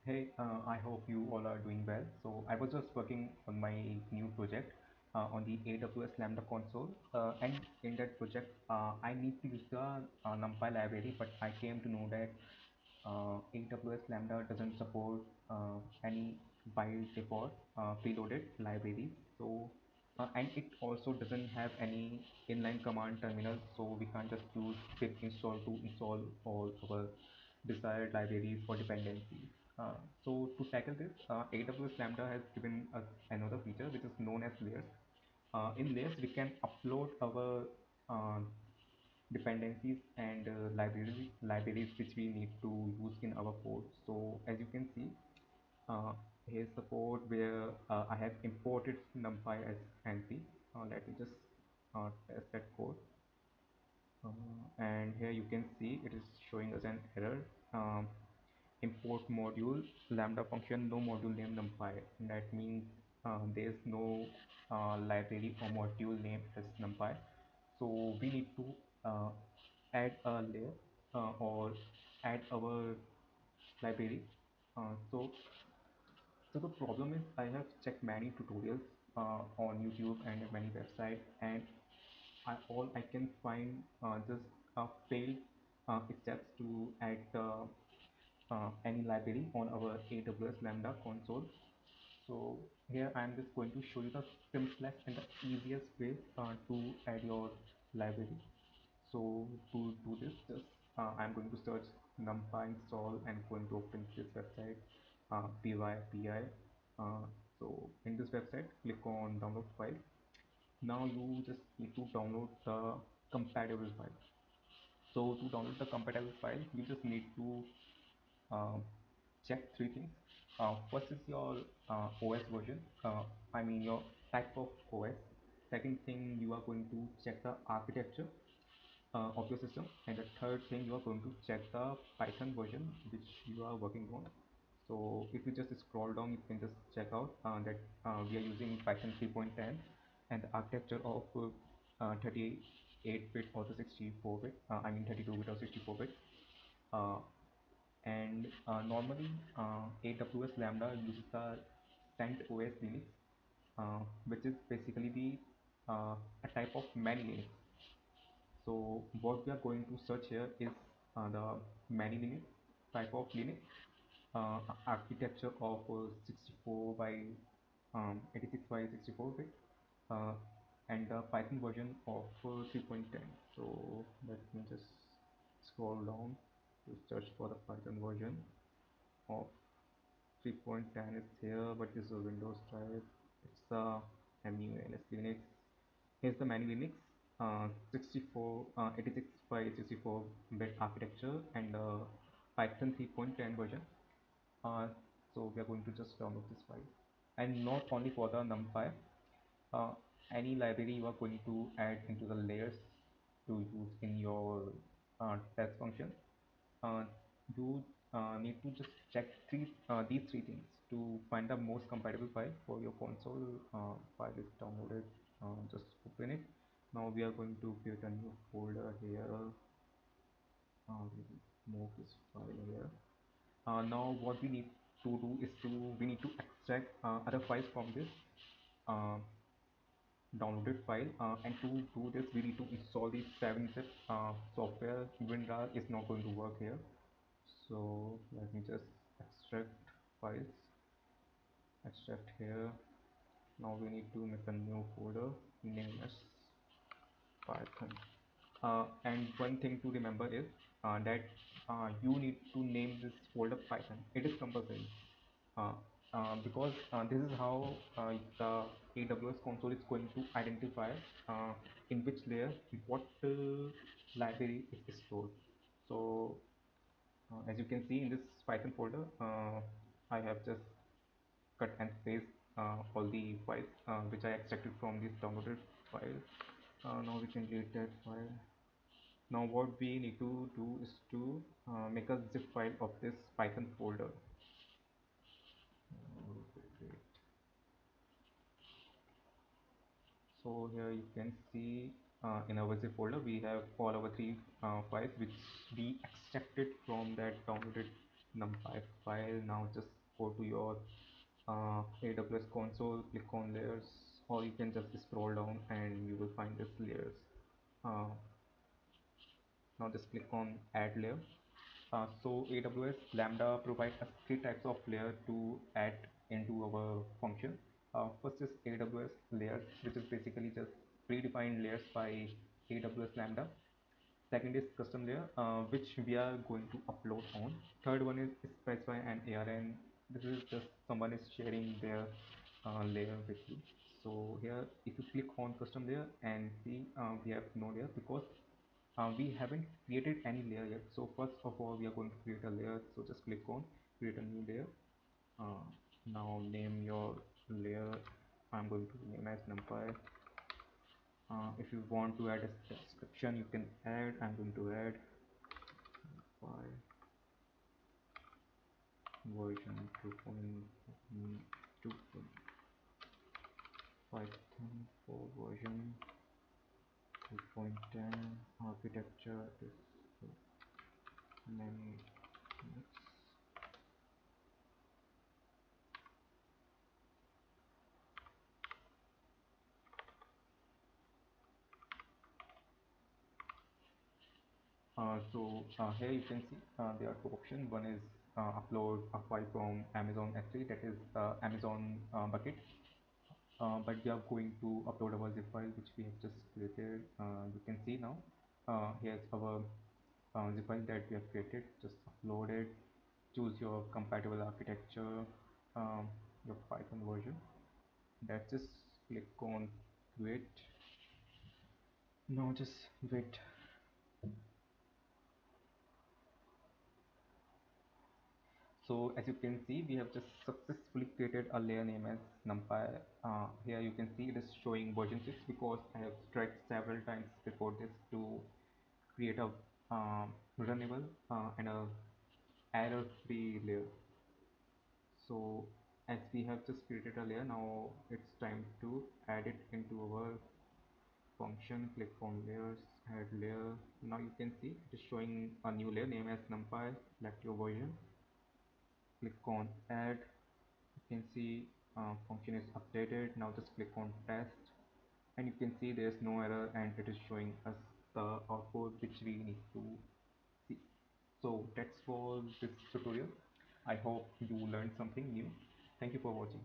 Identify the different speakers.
Speaker 1: Hey, I hope you all are doing well. So I was just working on my new project on the AWS Lambda console, and in that project, I need to use the NumPy library, but I came to know that AWS Lambda doesn't support any by default preloaded libraries. So and it also doesn't have any inline command terminal, so we can't just use pip install to install all our desired libraries or dependencies. So to tackle this, AWS Lambda has given us another feature which is known as layers. In layers, we can upload our uh, dependencies and libraries which we need to use in our code. So as you can see, uh, here's the code where I have imported NumPy as NP. Let me just test that code. And here you can see it is showing us an error. Um, Import module lambda function no module name numpy. That means there's no library or module name as numpy. So we need to uh, add a layer or add our library. So the problem is I have checked many tutorials on YouTube and many websites, and all I can find just failed steps to add any library on our AWS Lambda console. So here I am just going to show you the simplest and the easiest way to add your library. So to do this, just I'm going to search numpy install and going to open this website py. So in this website, click on download file. Now you just need to download the compatible file. So to download the compatible file, you just need to uh, check three things. First is your OS version, I mean your type of OS. Second thing, you are going to check the architecture of your system, and the third thing, you are going to check the Python version which you are working on. So if you just scroll down, you can just check out that we are using Python 3.10 and the architecture of 38-bit or the 64-bit, I mean 32-bit or 64-bit. Uh, and normally AWS Lambda uses the CentOS Linux, which is basically the a type of many Linux. So what we are going to search here is the many Linux type of Linux, architecture of 64 by 86 by 64 bit, uh, and the Python version of 3.10. So let me just scroll down to search for the Python version of 3.10 is here, but this is a Windows type. It's the MULS Linux. Here's the menu Linux, 86 by 64-bit architecture and Python 3.10 version. Uh, so we are going to just download this file. And not only for the NumPy, uh, any library you are going to add into the layers to use in your test function, uh, you need to just check these three things to find the most compatible file for your console. File is downloaded. Just open it. Now we are going to create a new folder here. We will move this file here. Now what we need to do is we need to extract other files from this uh, downloaded file, and to do this we need to install the 7-zip software. WinRAR is not going to work here, so let me just extract files, extract here. Now we need to make a new folder, name as Python. And one thing to remember is that you need to name this folder Python. It is compulsory, uh, because this is how the AWS console is going to identify in which layer what library is stored. So as you can see in this Python folder, I have just cut and paste all the files which I extracted from this downloaded file. Now we can delete that file. Now what we need to do is to make a zip file of this Python folder. Great. So here you can see in our zip folder we have all our three files which we extracted from that downloaded numpy file. Now just go to your AWS console, click on layers, or you can just scroll down and you will find this layers. Uh, Now just click on add layer. So AWS Lambda provides us three types of layer to add into our function. First is AWS layers, which is basically just predefined layers by AWS Lambda. Second is custom layer, which we are going to upload on. Third one is specify an ARN. This is just someone is sharing their layer with you. So here, if you click on custom layer and see, we have no layer because we haven't created any layer yet. So first of all, we are going to create a layer. So just click on create a new layer. Uh, Now name your layer. I'm going to name as numpy. If you want to add a description, you can add. I'm going to add version 2.2, Python for version 2.10, architecture is name. Here you can see there are two options. One is upload a file from Amazon S3, that is Amazon bucket. But we are going to upload our zip file which we have just created. You can see now. Here's our zip file that we have created. Just upload it. Choose your compatible architecture, your Python version. That's just click on create. Now just wait. So as you can see, we have just successfully created a layer name as numpy. Here you can see it is showing version 6 because I have tried several times before this to create a runnable and a error-free layer. So as we have just created a layer, now it's time to add it into our function. Click on layers, add layer. Now you can see it is showing a new layer name as numpy. Select your version, click on add. You can see function is updated. Now just click on test and you can see there's no error and it is showing us the output which we need to see. So that's for this tutorial. I hope you learned something new. Thank you for watching.